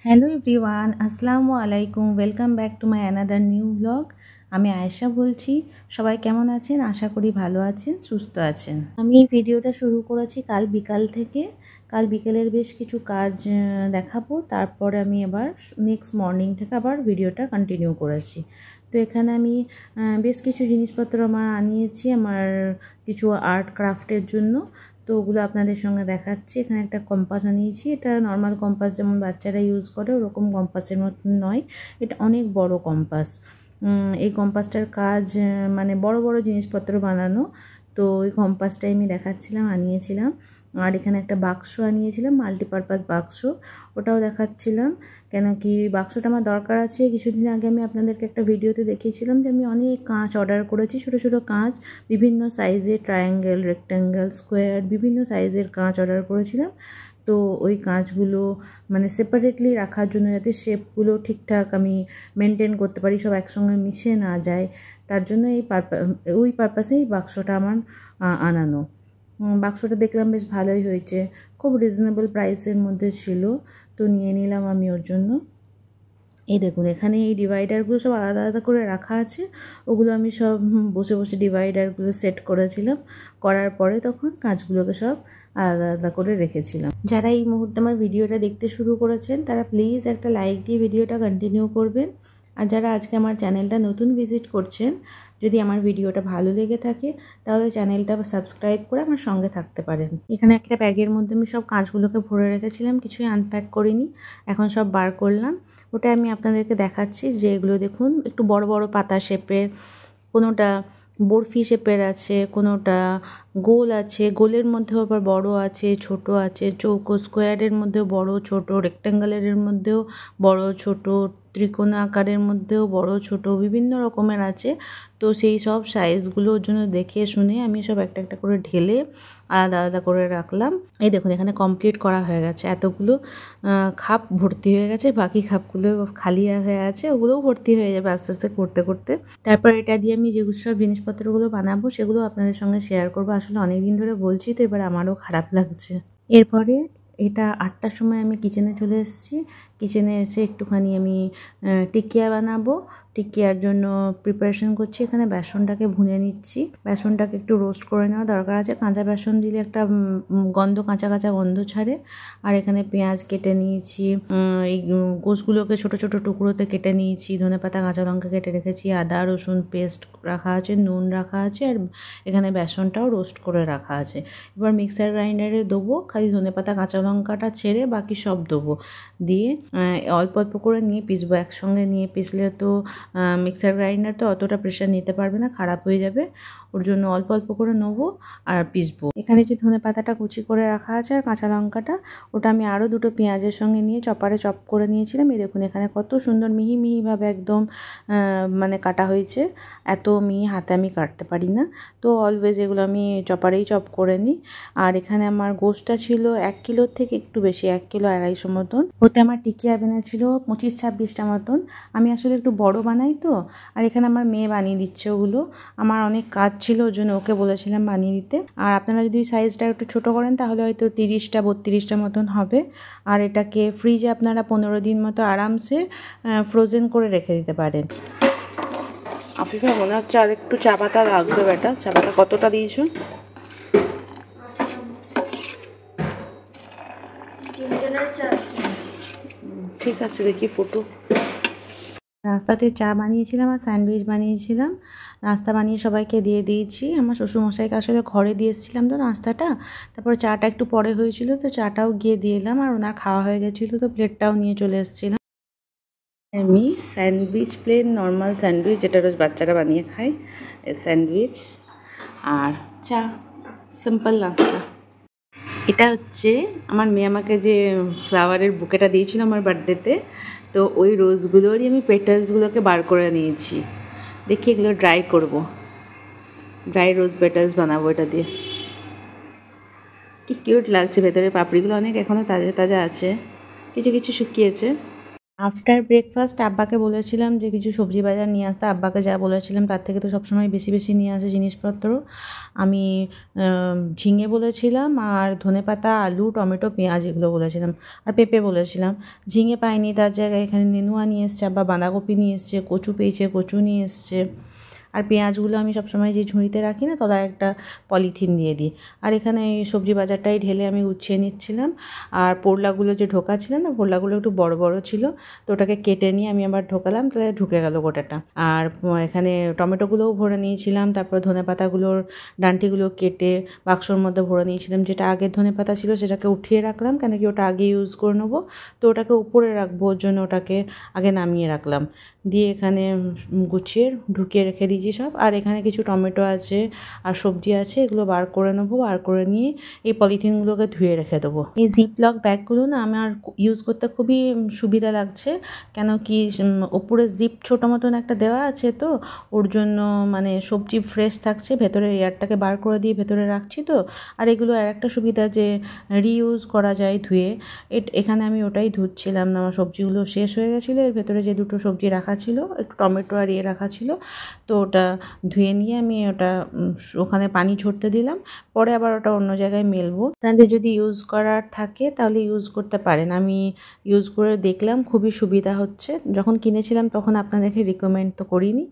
Hello everyone, আসসালামু আলাইকুম। Welcome back to my another new blog. আমি আয়েশা বলছি। সবাই কেমন আছেন? আশা করি ভালো আছেন, সুস্থ আছেন। আমি এই ভিডিওটা শুরু করেছি কাল বিকাল থেকে। কাল বিকেলের বেশ কিছু কাজ দেখাবো, তারপরে আমি আবার নেক্সট মর্নিং থেকে আবার ভিডিওটা কন্টিনিউ করেছি। তো এখানে আমি বেশ কিছু জিনিসপত্র আমার আনিয়েছি আমার কিছু আর্ট ক্রাফটের জন্য। তো ওগুলো আপনাদের সঙ্গে দেখাচ্ছি। এখানে একটা কম্পাস আনিয়েছি। এটা নর্মাল কম্পাস যেমন বাচ্চারা ইউজ করে ওরকম কম্পাসের মতন নয়, এটা অনেক বড় কম্পাস। এই কম্পাসটার কাজ মানে বড় বড় জিনিসপত্র বানানো। তো ওই কম্পাসটাই আমি দেখাচ্ছিলাম, আনিয়েছিলাম। আর এখানে একটা বাক্স আনিয়েছিলাম, মাল্টিপারপাস বাক্স, ওটাও দেখাচ্ছিলাম। কেন কি বাক্সটা আমার দরকার আছে। কিছুদিন আগে আমি আপনাদেরকে একটা ভিডিওতে দেখিয়েছিলাম যে আমি অনেক কাঁচ অর্ডার করেছি, ছোটো ছোটো কাঁচ, বিভিন্ন সাইজের, ট্রায়াঙ্গেল, রেক্ট্যাঙ্গেল, স্কোয়ার, বিভিন্ন সাইজের কাঁচ অর্ডার করেছিলাম। তো ওই কাঁচগুলো মানে সেপারেটলি রাখার জন্য, যাতে শেপগুলো ঠিকঠাক আমি মেনটেন করতে পারি, সব একসঙ্গে মিশে না যায়, তার জন্য ওই পারপাসেই বাক্সটা আমার আনানো। বাক্সটা দেখলাম বেশ ভালোই হয়েছে, খুব রিজনেবল প্রাইসের মধ্যে ছিল, তো নিয়ে নিলাম আমি ওর জন্য। এই দেখুন, এখানে এই ডিভাইডারগুলো সব আলাদা আলাদা করে রাখা আছে। ওগুলো আমি সব বসে বসে ডিভাইডারগুলো সেট করেছিলাম, করার পরে তখন কাঁচগুলোকে সব আলাদা আলাদা করে রেখেছিলাম। যারা এই মুহূর্তে আমার ভিডিওটা দেখতে শুরু করেছেন তারা প্লিজ একটা লাইক দিয়ে ভিডিওটা কন্টিনিউ করবেন। আর যারা আজকে আমার চ্যানেলটা নতুন ভিজিট করছেন, যদি আমার ভিডিওটা ভালো লেগে থাকে তাহলে চ্যানেলটা সাবস্ক্রাইব করে আমার সঙ্গে থাকতে পারেন। এখানে একটা ব্যাগের মধ্যে আমি সব কাঁচগুলোকে ভরে রেখেছিলাম, কিছুই আনপ্যাক করিনি, এখন সব বার করলাম। ওটা আমি আপনাদেরকে দেখাচ্ছি যে এগুলো দেখুন, একটু বড় বড় পাতা শেপের, কোনোটা বরফি শেপের আছে, কোনোটা গোল আছে, গোলের মধ্যেও আবার বড় আছে, ছোট আছে, চৌকো স্কোয়ারের মধ্যেও বড় ছোট, রেক্ট্যাঙ্গেলের মধ্যেও বড় ছোট, ত্রিকোণ আকারের মধ্যেও বড় ছোট, বিভিন্ন রকমের আছে। তো সেই সব সাইজগুলোর জন্য দেখে শুনে আমি সব একটা একটা করে ঢেলে আলাদা আলাদা করে রাখলাম। এই দেখুন, এখানে কমপ্লিট করা হয়ে গেছে, এতগুলো খাপ ভর্তি হয়ে গেছে, বাকি খাপগুলো খালি হয়ে আছে, ওগুলোও ভর্তি হয়ে যাবে আস্তে আস্তে করতে করতে। তারপর এটা দিয়ে আমি যেগুলো সব জিনিসপত্রগুলো বানাবো সেগুলো আপনাদের সঙ্গে শেয়ার করবো। আসলে অনেক দিন ধরে বলছি, তো এবার আমারও খারাপ লাগছে। এরপরে এটা 8টার সময় আমি কিচেনে চলে এসেছি। কিচেনে এসে একটুখানি আমি টিকিয়া বানাবো। টিকিয়ার জন্য প্রিপারেশন করছি। এখানে বেসনটাকে ভুনে নিচ্ছি, বেসনটাকে একটু রোস্ট করে নেওয়া দরকার আছে। কাঁচা বেসন দিলে একটা গন্ধ, কাঁচা কাঁচা গন্ধ ছাড়ে। আর এখানে পেঁয়াজ কেটে নিয়েছি, এই গোশগুলোকে ছোট ছোট টুকরোতে কেটে নিয়েছি, ধনেপাতা, কাঁচা লঙ্কা কেটে রেখেছি, আদা রসুন পেস্ট রাখা আছে, নুন রাখা আছে, আর এখানে বেসনটাও রোস্ট করে রাখা আছে। এবার মিক্সার গ্রাইন্ডারে দেবো, খালি ধনেপাতা কাঁচা লঙ্কাটা ছেড়ে বাকি সব দেবো, দিয়ে অল্প অল্প করে নিয়ে পিসবো। একসঙ্গে নিয়ে পিসলে তো মিক্সার গ্রাইন্ডার তো অতটা প্রেশার নিতে পারবে না, খারাপ হয়ে যাবে, ওর জন্য অল্প অল্প করে নেবো আর পিসবো। এখানে যে ধনেপাতাটা কুচি করে রাখা আছে আর কাঁচা লঙ্কাটা, ওটা আমি আরও দুটো পেঁয়াজের সঙ্গে নিয়ে চপারে চপ করে নিয়েছিলাম। এই দেখুন, এখানে কত সুন্দর মিহি মিহিভাবে একদম মানে কাটা হয়েছে। এত মিহি হাতে আমি কাটতে পারি না, তো অলওয়েজ এগুলো আমি চপারেই চপ করে নিই। আর এখানে আমার গোশটা ছিল 1 কিলোর থেকে একটু বেশি, 1 কিলো 250 মতন। ওতে আমার টিকিয়া বেনেছিল 25-26টা মতন। আমি আসলে একটু বড় বানাই তো, আর এখানে আমার মেয়ে বানিয়ে দিচ্ছে ওগুলো। আমার অনেক কাজ ছিল, ওই জন্য ওকে বলেছিলাম বানিয়ে দিতে। আর আপনারা যদি সাইজটা একটু ছোটো করেন তাহলে হয়তো 30-32টা মতন হবে। আর এটাকে ফ্রিজে আপনারা 15 দিন মতো আরামসে ফ্রোজেন করে রেখে দিতে পারেন। আফিফা, মনে হচ্ছে আর একটু চা পাতা লাগবে বেটা। চা পাতা কতটা দিয়েছো? ঠিক আছে, দেখি ফটো। রাস্তাতে চা বানিয়েছিলাম আর স্যান্ডউইচ বানিয়েছিলাম। নাস্তা বানিয়ে সবাইকে দিয়ে দিয়েছি। আমার শ্বশুরমশাইকে আসলে ঘরে দিয়ে এসেছিলাম তো নাস্তাটা, তারপর চাটা একটু পরে হয়েছিল, তো চাটাও গিয়ে দিয়ে এলাম। আর ওনার খাওয়া হয়ে গেছিলো, তো প্লেটটাও নিয়ে চলে এসেছিলাম। আমি স্যান্ডউইচ, প্লেন নর্মাল স্যান্ডউইচ, যেটা রোজ বাচ্চারা বানিয়ে খায়, স্যান্ডউইচ আর চা, সিম্পল নাস্তা। এটা হচ্ছে আমার মেয়ে আমাকে যে ফ্লাওয়ারের বুকেটা দিয়েছিল আমার বার্থডেতে, তো ওই রোজগুলোরই আমি পেটালসগুলোকে বার করে নিয়েছি। দেখি এগুলো ড্রাই করব, ড্রাই রোজ পেটালস বানাবো এটা দিয়ে। কি কিউট লাগছে, ভেতরে পাপড়িগুলো অনেক এখনও তাজা তাজা আছে, কিছু কিছু শুকিয়েছে। আফটার ব্রেকফাস্ট আব্বাকে বলেছিলাম যে কিছু সবজি বাজার নিয়ে আসতে। আব্বাকে যা বলেছিলাম তার থেকে তো সবসময় বেশি বেশি নিয়ে আসে জিনিসপত্র। আমি ঝিঙে বলেছিলাম আর ধনেপাতা, আলু, টমেটো, পেঁয়াজ এগুলো বলেছিলাম, আর পেঁপে বলেছিলাম। ঝিঙে পাইনি, তার জায়গায় এখানে নেনুয়া নিয়ে এসছে, আব্বা বাঁধাকপি নিয়ে এসছে, কচু পেয়েছে, কচু নিয়ে এসছে। আর পেঁয়াজগুলো আমি সবসময় যে ঝুড়িতে রাখি না, তলায় একটা পলিথিন দিয়ে দিই। আর এখানে এই সবজি বাজারটাই ঢেলে আমি গুছিয়ে নিচ্ছিলাম। আর পোরলাগুলো যে ঢোকা ছিল না, পোরলাগুলো একটু বড় বড় ছিল, তো ওটাকে কেটে নিয়ে আমি আবার ঢোকালাম, তাহলে ঢুকে গেল গোটাটা। আর এখানে টমেটোগুলোও ভরে নিয়েছিলাম, তারপর ধনেপাতাগুলোর ডাঁটিগুলো কেটে বাক্সর মধ্যে ভরে নিয়েছিলাম। যেটা আগের ধনেপাতা ছিল সেটাকে উঠিয়ে রাখলাম, কেন কি ওটা আগে ইউজ করে নেবো, তো ওটাকে উপরে রাখবো, ওর জন্য ওটাকে আগে নামিয়ে রাখলাম। দিয়ে এখানে গুছিয়ে ঢুকিয়ে রেখে দিয়েছি সব। আর এখানে কিছু টমেটো আছে আর সবজি আছে, এগুলো বার করে নেবো। বার করে নিয়ে এই পলিথিনগুলোকে ধুয়ে রেখে দেবো। এই জিপলক ব্যাগগুলো না আমার ইউজ করতে খুবই সুবিধা লাগছে, কেন কি ওপরে জিপ ছোটো মতন একটা দেওয়া আছে, তো ওর জন্য মানে সবজি ফ্রেশ থাকছে, ভেতরের এয়ারটাকে বার করে দিয়ে ভেতরে রাখছি তো। আর এগুলো আর একটা সুবিধা যে রিইউজ করা যায় ধুয়ে। এখানে আমি ওটাই ধুচ্ছিলাম না, আমার সবজিগুলো শেষ হয়ে গেছিলো। এর ভেতরে যে দুটো সবজি রাখা ছিল, একটু টমেটো আর রাখা ছিল, তো ওটা ধুয়ে নিয়ে আমি ওটা ওখানে পানি ঝরতে দিলাম। পরে আবার ওটা অন্য জায়গায় মেলবো। তাহলে যদি ইউজ করার থাকে তাহলে ইউজ করতে পারেন। আমি ইউজ করে দেখলাম খুবই সুবিধা হচ্ছে। যখন কিনেছিলাম তখন আপনাদেরকে রিকমেন্ড তো করিনি,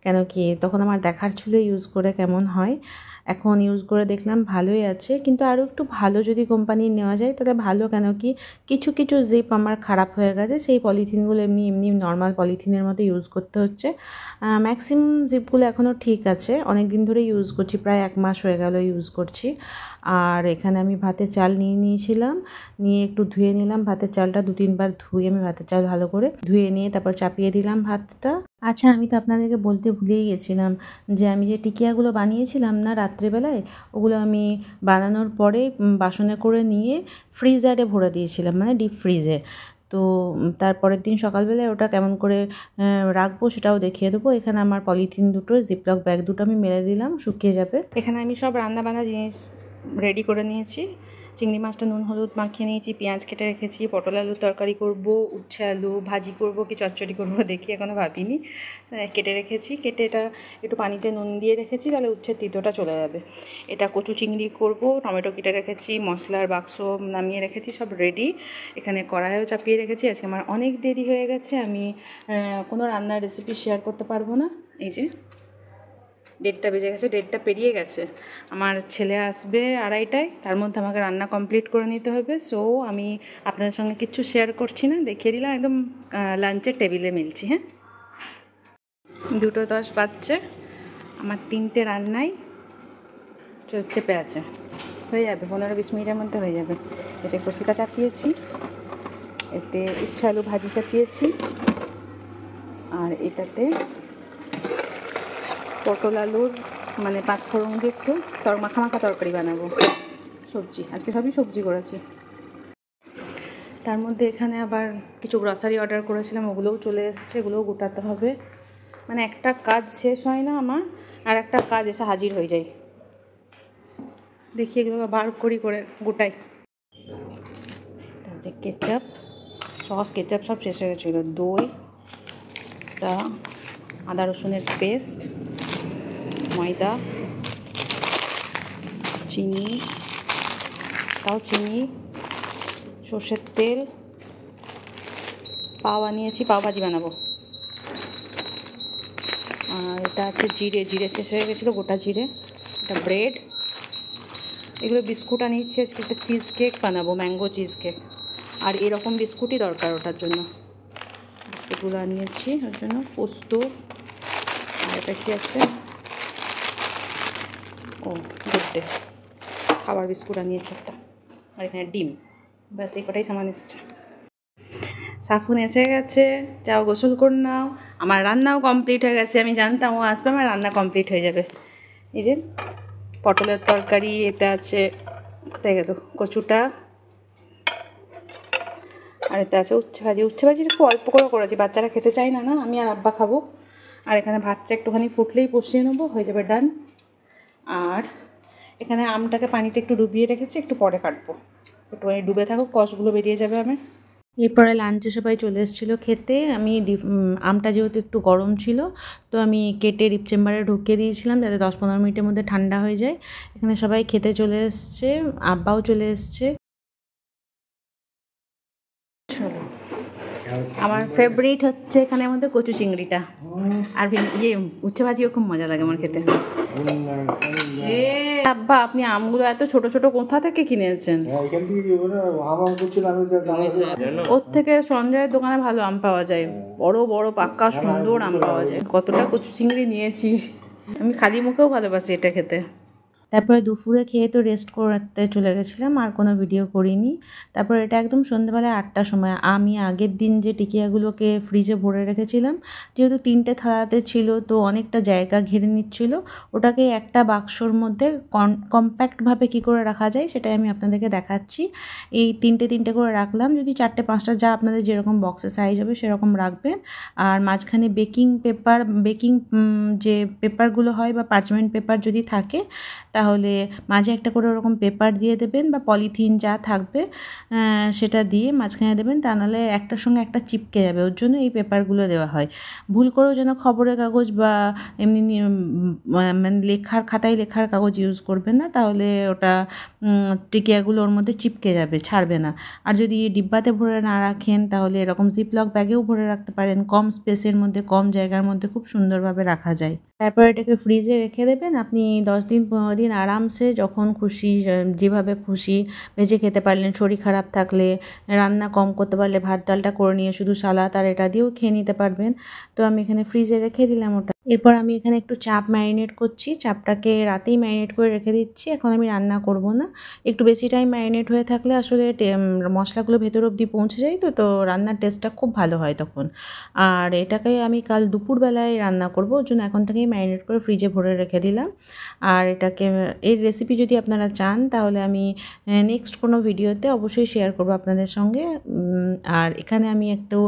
কেন কি তখন আমার দেখার ছিল ইউজ করে কেমন হয়। এখন ইউজ করে দেখলাম ভালোই আছে, কিন্তু আরও একটু ভালো যদি কোম্পানির নেওয়া যায় তাহলে ভালো, কেন কি কিছু কিছু জিপ আমার খারাপ হয়ে গেছে, সেই পলিথিনগুলো এমনি এমনি নর্মাল পলিথিনের মতো ইউজ করতে হচ্ছে। ম্যাক্সিমাম জিপগুলো এখনও ঠিক আছে, অনেক দিন ধরে ইউজ করছি, প্রায় 1 মাস হয়ে গেল ইউজ করছি। আর এখানে আমি ভাতের চাল নিয়ে নিয়েছিলাম, নিয়ে একটু ধুয়ে নিলাম ভাতের চালটা, 2-3 বার ধুয়ে আমি ভাতের চাল ভালো করে ধুয়ে নিয়ে তারপর চাপিয়ে দিলাম ভাতটা। আচ্ছা, আমি তো আপনাদেরকে বলতে ভুলেই গেছিলাম যে আমি যে টিকিয়াগুলো বানিয়েছিলাম না রাত্রেবেলায়, ওগুলো আমি বানানোর পরে বাসনে করে নিয়ে ফ্রিজারে ভরে দিয়েছিলাম, মানে ডিপ ফ্রিজে। তো তারপরের দিন সকালবেলায় ওটা কেমন করে রাখবো সেটাও দেখিয়ে দেবো। এখানে আমার পলিথিন দুটো, জিপলক ব্যাগ দুটো আমি মেলে দিলাম, শুকিয়ে যাবে। এখানে আমি সব রান্নাবান্না জিনিস রেডি করে নিয়েছি। চিংড়ি মাছটা নুন হলুদ মাখিয়ে নিয়েছি, পেঁয়াজ কেটে রেখেছি, পটল আলুর তরকারি করব, উচ্ছে আলু ভাজি করব কি চচ্চড়ি করব দেখি এখনও ভাবিনি। কেটে রেখেছি, কেটে এটা একটু পানিতে নুন দিয়ে রেখেছি, তাহলে উচ্ছের তিতোটা চলে যাবে। এটা কচু চিংড়ি করব, টমেটো কেটে রেখেছি, মশলার বাক্স নামিয়ে রেখেছি, সব রেডি। এখানে কড়াইও চাপিয়ে রেখেছি। আজকে আমার অনেক দেরি হয়ে গেছে, আমি কোনো রান্নার রেসিপি শেয়ার করতে পারবো না। এই যে 1:30 বেজে গেছে, 1:30 পেরিয়ে গেছে। আমার ছেলে আসবে 2:30টায়, তার মধ্যে আমাকে রান্না কমপ্লিট করে নিতে হবে। সো আমি আপনাদের সঙ্গে কিচ্ছু শেয়ার করছি না, দেখিয়ে দিলাম একদম লাঞ্চের টেবিলে মিলছি। হ্যাঁ, 2:10 বাজছে, আমার 3টে রান্নাই চেপে আছে, হয়ে যাবে 15-20 মিনিটের মধ্যে হয়ে যাবে। এতে কপিটা চাপিয়েছি, এতে উচ্ছে আলু ভাজি চাপিয়েছি, আর এটাতে পটল আলুর মানে 5 ফোড়ন দিয়ে একটু মাখা মাখা তরকারি বানাবো। সবজি আজকে সবই সবজি করেছি। তার মধ্যে এখানে আবার কিছু গ্রসারি অর্ডার করেছিলাম, ওগুলোও চলে এসছে, এগুলোও গোটাতে হবে। মানে একটা কাজ শেষ হয় না আমার, আর একটা কাজ এসে হাজির হয়ে যায়। দেখি এগুলোকে বার করি করে গোটাই। যে কেচাপ, সস, কেচাপ সব শেষ হয়ে গেছিলো। দইটা, আদা রসুনের পেস্ট, ময়দা, চিনি, চিনি, সর্ষের তেল, পাও আনিয়েছি, পাওভাজি বানাবো। আর এটা আছে জিরে শেষ হয়ে গেছিলো, গোটা জিরে। এটা ব্রেড, এগুলো বিস্কুট আনিয়েছি আজকে, একটা চিজ কেক বানাবো, ম্যাঙ্গো চিজ কেক। আর এরকম বিস্কুটই দরকার ওটার জন্য, বিস্কুটগুলো আনিয়েছি ওর জন্য। পোস্ত, আর এটা কি আছে, ও গুড্ডে খাবার বিস্কুট আনিয়েছি একটা। আর এখানে ডিম, ব্যাস এই কটাই সামান এসছে। সাফুন এসে গেছে, যাও গোসল করে নাও। আমার রান্নাও কমপ্লিট হয়ে গেছে, আমি জানতাম ও আসবে, আমার রান্না কমপ্লিট হয়ে যাবে। এই যে পটলের তরকারি, এতে আছে কোথায় গেল কচুটা, আর এতে আছে উচ্ছে ভাজি। উচ্ছে ভাজিটা একটু অল্প করে করেছি, বাচ্চারা খেতে চায় না, আমি আর আব্বা খাবো। আর এখানে ভাতটা একটুখানি ফুটলেই বসিয়ে নেবো, হয়ে যাবে ডান। আর এখানে আমটাকে পানিতে একটু ডুবিয়ে রেখেছি, একটু পরে কাটবো, একটু ডুবে থাকুক, কষগুলো বেরিয়ে যাবে। আমি এরপরে লাঞ্চে সবাই চলে এসেছিলো খেতে। আমি আমটা যেহেতু একটু গরম ছিল তো আমি কেটে ডিপ চেম্বারে ঢুকিয়ে দিয়েছিলাম যাতে 10-15 মিনিটের মধ্যে ঠান্ডা হয়ে যায়। এখানে সবাই খেতে চলে এসছে, আব্বাও চলে এসছে। চলো, আমার ফেভারিট হচ্ছে এখানে আমাদের কচু চিংড়িটা, আর উচ্ছে ভাজিও খুব মজা লাগে আমার খেতে। আব্বা, আপনি আমগুলো এত ছোট ছোট কোথা থেকে কিনেছেন? ওর থেকে সঞ্জয়ের দোকানে ভালো আম পাওয়া যায়, বড় বড় পাক্কা সুন্দর আম পাওয়া যায়। কতটা কচু চিংড়ি নিয়েছি, আমি খালি মুখেও ভালোবাসি এটা খেতে। তারপরে দুপুরে খেয়ে তো রেস্ট করতে চলে গেছিলাম, আর কোনো ভিডিও করিনি। তারপর এটা একদম সন্ধ্যেবেলায় 8টার সময় আমি আগের দিন যে টিকিয়াগুলোকে ফ্রিজে ভরে রেখেছিলাম, যেহেতু 3টে থালাতে ছিল তো অনেকটা জায়গা ঘিরে নিচ্ছিল, ওটাকে একটা বাক্সর মধ্যে কম্প্যাক্টভাবে কী করে রাখা যায় সেটাই আমি আপনাদেরকে দেখাচ্ছি। এই 3টে করে রাখলাম, যদি 4টে-5টা যা আপনাদের যেরকম বক্সের সাইজ হবে সেরকম রাখবেন। আর মাঝখানে বেকিং যে পেপারগুলো হয় বা পার্চমেন্ট পেপার যদি থাকে তাহলে মাঝে একটা করে ওরকম পেপার দিয়ে দেবেন, বা পলিথিন যা থাকবে সেটা দিয়ে মাঝখানে দেবেন, তা নাহলে একটার সঙ্গে একটা চিপকে যাবে, ওর জন্য এই পেপারগুলো দেওয়া হয়। ভুল করেও যেন খবরের কাগজ বা এমনি মানে খাতায় লেখার কাগজ ইউজ করবেন না, তাহলে ওটা টিকিয়াগুলো ওর মধ্যে চিপকে যাবে, ছাড়বে না। আর যদি ডিব্বাতে ভরে না রাখেন তাহলে এরকম জিপলক ব্যাগেও ভরে রাখতে পারেন, কম স্পেসের মধ্যে কম জায়গার মধ্যে খুব সুন্দরভাবে রাখা যায়। তারপর এটাকে ফ্রিজে রেখে দেবেন। আপনি 10-15 দিন আরামসে যখন খুশি যেভাবে খুশি ভেজে খেতে পারলেন। শরীর খারাপ থাকলে, রান্না কম করতে পারলে ভাত ডালটা করে নিয়ে শুধু সালাদ আর এটা দিয়েও খেয়ে নিতে পারবেন। তো আমি এখানে ফ্রিজে রেখে দিলাম ওটা। এরপর আমি এখানে একটু চাপ ম্যারিনেট করছি, চাপটাকে রাতেই ম্যারিনেট করে রেখে দিচ্ছি, এখন আমি রান্না করব না। একটু বেশি টাইম ম্যারিনেট হয়ে থাকলে আসলে মশলাগুলো ভেতর অবধি পৌঁছে যায়, তো রান্নার টেস্টটা খুব ভালো হয় তখন। আর এটাকে আমি কাল দুপুরবেলায় রান্না করব, ওর জন্য এখন থেকেই ম্যারিনেট করে ফ্রিজে ভরে রেখে দিলাম। আর এর রেসিপি যদি আপনারা চান তাহলে আমি নেক্সট কোনো ভিডিওতে অবশ্যই শেয়ার করব আপনাদের সঙ্গে। আর এখানে আমি একটু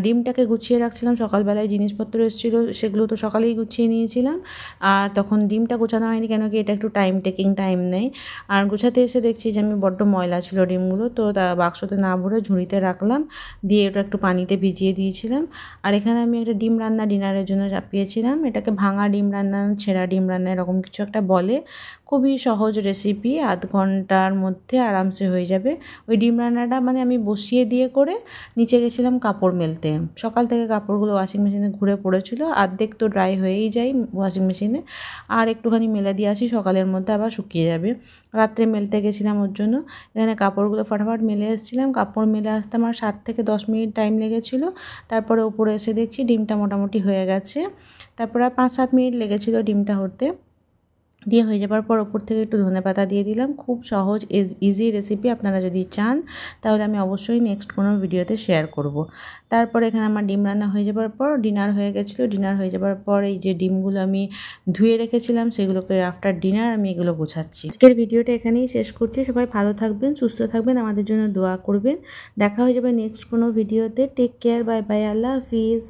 ডিমটাকে গুছিয়ে রাখছিলাম, সকালবেলায় জিনিসপত্র এসেছিলো সেগুলো তো সকালেই গুছিয়ে নিয়েছিলাম, আর তখন ডিমটা গোছানো হয়নি, কেন কি এটা একটু টাইম নেয়। আর গোছাতে এসে দেখছি যে আমি বড্ড ময়লা ছিল ডিমগুলো, তো তা বাক্সতে না ভরে ঝুড়িতে রাখলাম, দিয়ে ওটা একটু পানিতে ভিজিয়ে দিয়েছিলাম। আর এখানে আমি একটা ডিম রান্না ডিনারের জন্য চাপিয়েছিলাম, এটাকে ভাঙা ডিম রান্না, ছেঁড়া ডিম রান্না এরকম কিছু একটা বলে। খুবই সহজ রেসিপি, আধ ঘন্টার মধ্যে আরামসে হয়ে যাবে। ওই ডিম রান্নাটা মানে আমি বসিয়ে দিয়ে করে নিচে গেছিলাম কাপড় মেলতে। সকাল থেকে কাপড়গুলো ওয়াশিং মেশিনে ঘুরে পড়েছিল, অর্ধেক তো ড্রাই হয়েই যায় ওয়াশিং মেশিনে, আর একটুখানি মেলে দিয়ে আসি, সকালের মধ্যে আবার শুকিয়ে যাবে। রাত্রে মেলতে গেছিলাম ওর জন্য। এখানে কাপড়গুলো ফটাফট মেলে এসেছিলাম, কাপড় মেলে আসতে আমার 7 থেকে 10 মিনিট টাইম লেগেছিলো। তারপরে উপরে এসে দেখছি ডিমটা মোটামুটি হয়ে গেছে। তারপরে 5-7 মিনিট লেগেছিল ডিমটা হতে। দিয়ে হয়ে যাবার পর ওপর থেকে একটু ধনেপাতা দিয়ে দিলাম। খুব সহজ ইজি রেসিপি, আপনারা যদি চান তাহলে আমি অবশ্যই নেক্সট কোনো ভিডিওতে শেয়ার করব। তারপরে এখানে আমার ডিম রান্না হয়ে যাবার পর ডিনার হয়ে গেছিলো। ডিনার হয়ে যাবার পর এই যে ডিমগুলো আমি ধুয়ে রেখেছিলাম সেগুলোকে আফটার ডিনার আমি এগুলো গোছাচ্ছি। আজকের ভিডিওটা এখানেই শেষ করছি। সবাই ভালো থাকবেন, সুস্থ থাকবেন, আমাদের জন্য দোয়া করবেন। দেখা হয়ে যাবে নেক্সট কোনো ভিডিওতে। টেক কেয়ার, বাই বাই, আল্লাহ হাফিজ।